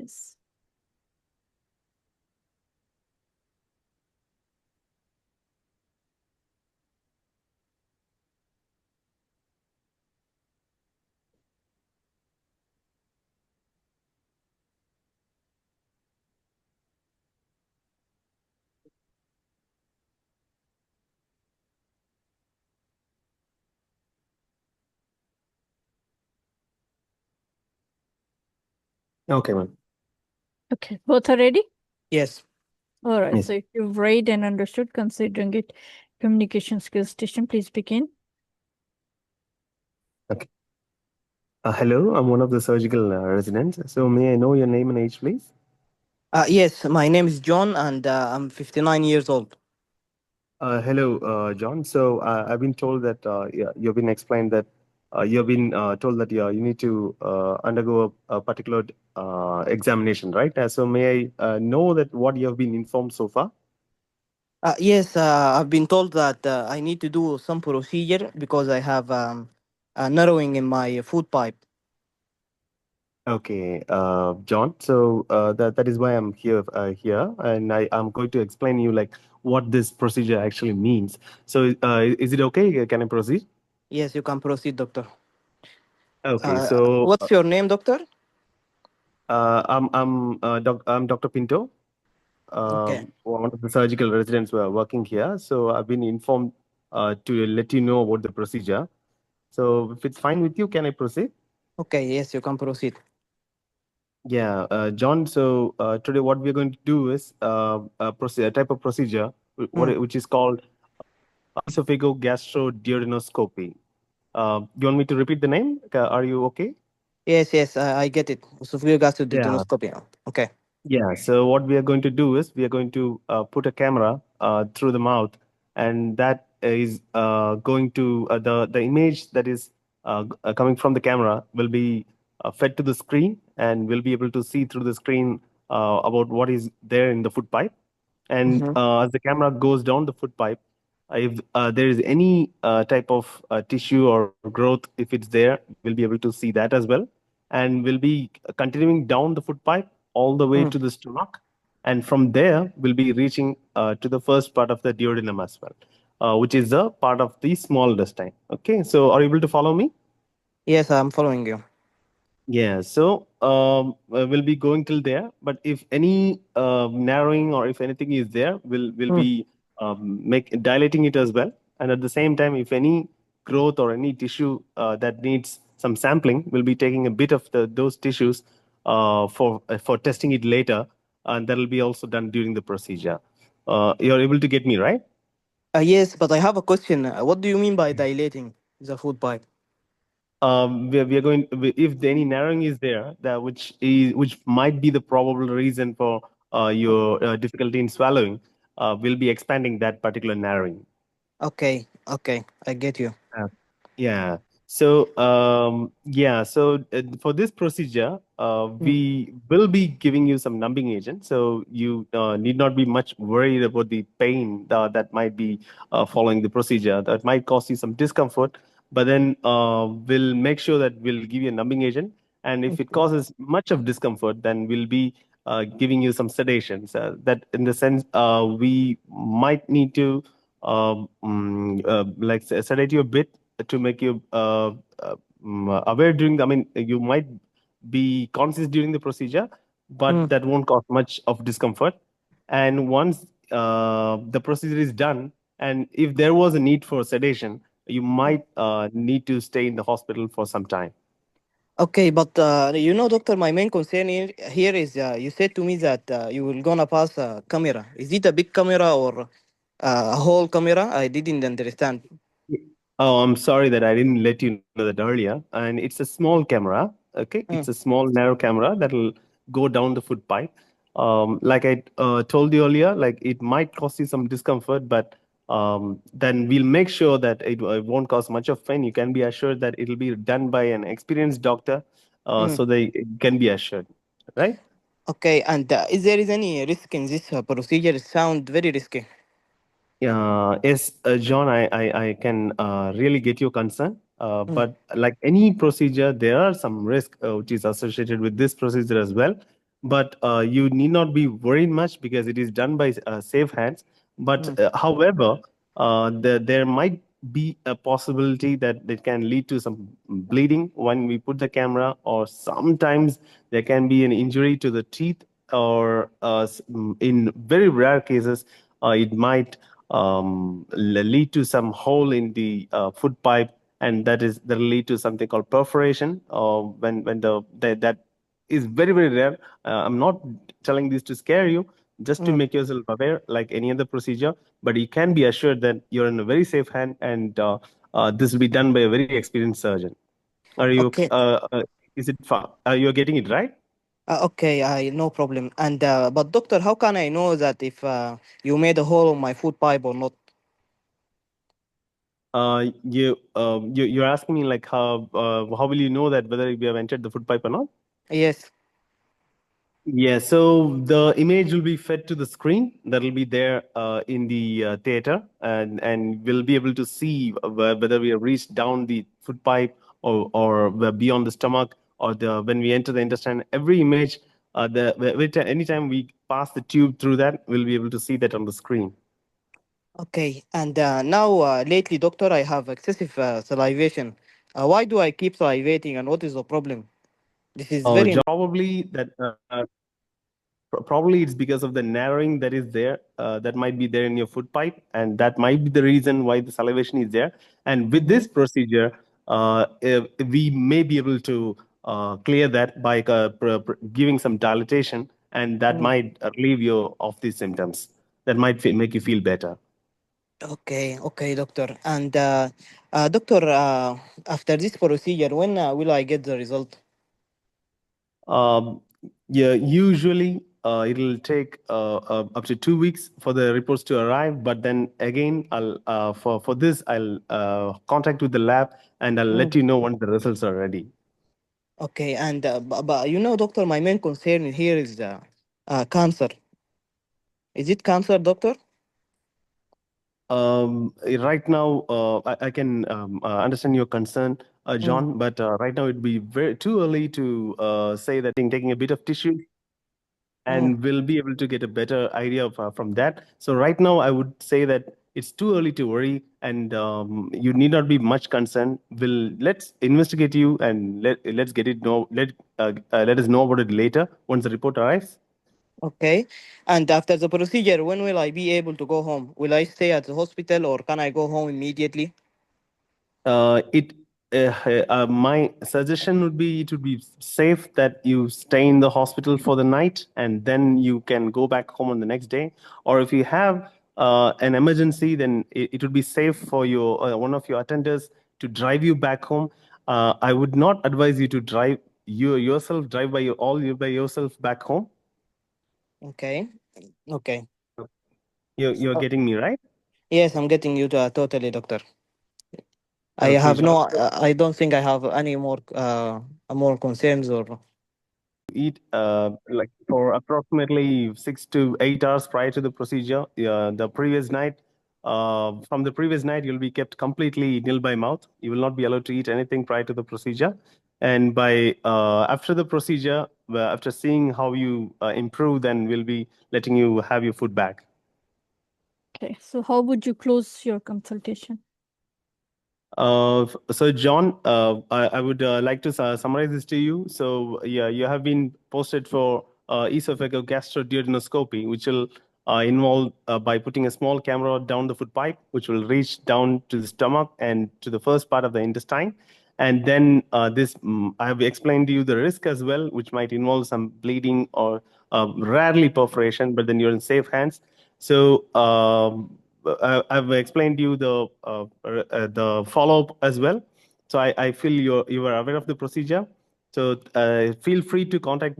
please. Okay, ma'am. Okay, both are ready? Yes. All right, Yes. so if you've read and understood, considering it communication skills station, please begin. Okay. Hello, I'm one of the surgical residents. So may I know your name and age, please? Yes, my name is John and I'm 59 years old. Hello, John. So I've been told that yeah, you've been explained that you've been told that yeah, you need to undergo a particular examination, right? So may I know that what you have been informed so far? Yes, I've been told that I need to do some procedure because I have a narrowing in my food pipe. Okay, John. So that is why I'm here, and I'm going to explain you like what this procedure actually means. So is it okay? Can I proceed? Yes, you can proceed, doctor. Okay, so What's your name, doctor? I'm Dr. Pinto, Okay. one of the surgical residents who are working here. So I've been informed to let you know about the procedure. So if it's fine with you, can I proceed? Okay, yes, you can proceed. Yeah, John. So today, what we're going to do is a type of procedure Mm. which is called esophagogastroduodenoscopy. You want me to repeat the name? Are you okay? Yes, yes, I get it. Esophageal Yeah. gastroduodenoscopy. Okay. Yeah. So what we are going to do is we are going to put a camera through the mouth, and that is going to the image that is coming from the camera will be fed to the screen, and we'll be able to see through the screen about what is there in the food pipe. And Mm-hmm. as the camera goes down the food pipe, if there is any type of tissue or growth, if it's there, we'll be able to see that as well. And we'll be continuing down the food pipe all the way Mm. to the stomach. And from there, we'll be reaching to the first part of the duodenum as well, which is a part of the small intestine. Okay, so are you able to follow me? Yes, I'm following you. Yeah, so we'll be going till there. But if any narrowing or if anything is there, we'll Mm. be make dilating it as well. And at the same time, if any growth or any tissue that needs some sampling, we'll be taking a bit of those tissues for testing it later, and that'll be also done during the procedure. You're able to get me right? Yes, but I have a question. What do you mean by dilating the food pipe? We are going if any narrowing is there that which might be the probable reason for your difficulty in swallowing, we'll be expanding that particular narrowing. Okay, okay, I get you. uh, yeah. So yeah, so for this procedure Mm. we will be giving you some numbing agent, so you need not be much worried about the pain that might be following the procedure that might cause you some discomfort. But then we'll make sure that we'll give you a numbing agent, and if it Okay. causes much of discomfort, then we'll be giving you some sedations. That in the sense we might need to like sedate you a bit to make you aware during. I mean, you might be conscious during the procedure, but Mm. that won't cause much of discomfort. And once the procedure is done, and if there was a need for sedation, you might need to stay in the hospital for some time. Okay, but doctor, my main concern here is you said to me that you will gonna pass a camera. Is it a big camera or a whole camera? I didn't understand. Oh, I'm sorry that I didn't let you know that earlier. And it's a small camera. Okay, it's Mm. a small narrow camera that'll go down the food pipe. Like I told you earlier, like it might cause you some discomfort, but then we'll make sure that it won't cause much of pain. You can be assured that it'll be done by an experienced doctor, Mm. so they can be assured, right? Okay, and is there is any risk in this procedure? It sound very risky. Yes, John, I can really get your concern. Mm. But like any procedure, there are some risk which is associated with this procedure as well. but you need not be worried much because it is done by safe hands. But however, there might be a possibility that it can lead to some bleeding when we put the camera, or sometimes there can be an injury to the teeth, or in very rare cases, it might lead to some hole in the food pipe, and that will lead to something called perforation. When that is very, very rare. I'm not telling this to scare you, just to make yourself aware, like any other procedure. But you can be assured that you're in a very safe hand, and this will be done by a very experienced surgeon. Are you? Okay. Is it? You're getting it right? Okay, no problem. And but doctor, how can I know that if you made a hole on my food pipe or not? You're asking me like how will you know that whether we have entered the food pipe or not? Yes. Yeah, so the image will be fed to the screen that will be there in the theater, and we'll be able to see whether we have reached down the food pipe, or we're beyond the stomach, or when we enter the intestine. Every image, anytime we pass the tube through that, we'll be able to see that on the screen. Okay. And now, lately, doctor, I have excessive salivation. Why do I keep salivating, and what is the problem? This is very. Probably that. Probably it's because of the narrowing that is there, that might be there in your food pipe, and that might be the reason why the salivation is there. And with this procedure, we may be able to clear that by giving some dilatation, and that might relieve you of these symptoms. That might make you feel better. Okay, okay, doctor. And doctor, after this procedure, when will I get the result? Um, yeah, usually it'll take up to 2 weeks for the reports to arrive. But then again, I'll for this I'll contact with the lab, and I'll let you know once the results are ready. Okay, and but you know, doctor, my main concern here is cancer. Is it cancer, doctor? Right now, I can understand your concern, John, but right now it'd be too early to say that taking a bit of tissue, and we'll be able to get a better idea from that. So right now, I would say that it's too early to worry, and you need not be much concerned. Let's investigate you, and let's get it let us know about it later once the report arrives. Okay. And after the procedure, when will I be able to go home? Will I stay at the hospital, or can I go home immediately? It My suggestion would be it would be safe that you stay in the hospital for the night, and then you can go back home on the next day. Or if you have an emergency, then it would be safe for your one of your attenders to drive you back home. I would not advise you to drive drive by yourself back home. Okay. Okay. You're getting me right? Yes, I'm getting you to, totally, doctor. I Okay, have John. no. I don't think I have any more concerns or. Eat like for approximately 6 to 8 hours prior to the procedure. The previous night, from the previous night, you'll be kept completely nil by mouth. You will not be allowed to eat anything prior to the procedure. And by after the procedure, after seeing how you improve, then we'll be letting you have your food back. Okay, so how would you close your consultation? So John, I would like to summarize this to you. So yeah, you have been posted for esophagogastroduodenoscopy, which will involve by putting a small camera down the food pipe, which will reach down to the stomach and to the first part of the intestine. And then I have explained to you the risk as well, which might involve some bleeding or rarely perforation, but then you're in safe hands. So I've explained to you the follow-up as well. So I feel you are aware of the procedure. So feel free to contact me